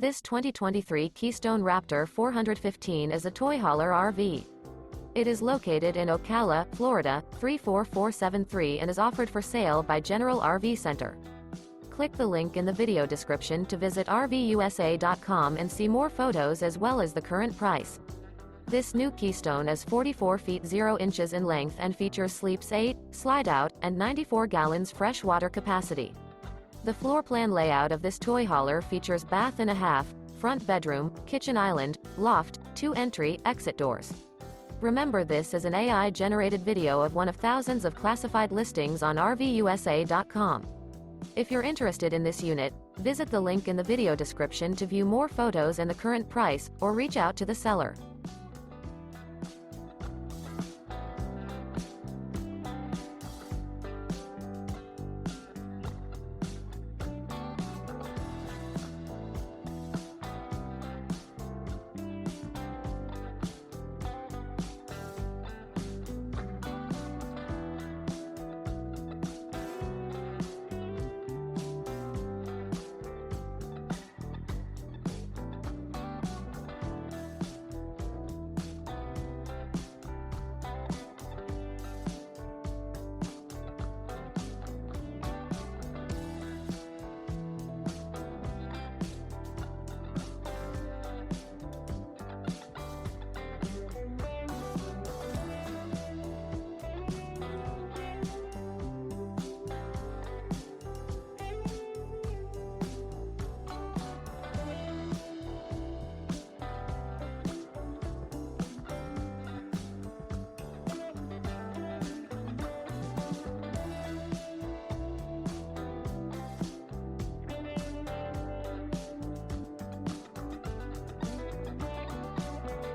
This 2023 Keystone Raptor 415 is a toy hauler RV. It is located in Ocala, Florida, 34473 and is offered for sale by General RV Center. Click the link in the video description to visit RVUSA.com and see more photos as well as the current price. This new Keystone is 44 feet 0 inches in length and features sleeps 8, slide-out, and 94 gallons fresh water capacity. The floor plan layout of this toy hauler features bath and a half, front bedroom, kitchen island, loft, 2 entry, exit doors. Remember, this is an AI-generated video of one of thousands of classified listings on RVUSA.com. If you're interested in this unit, visit the link in the video description to view more photos and the current price, or reach out to the seller.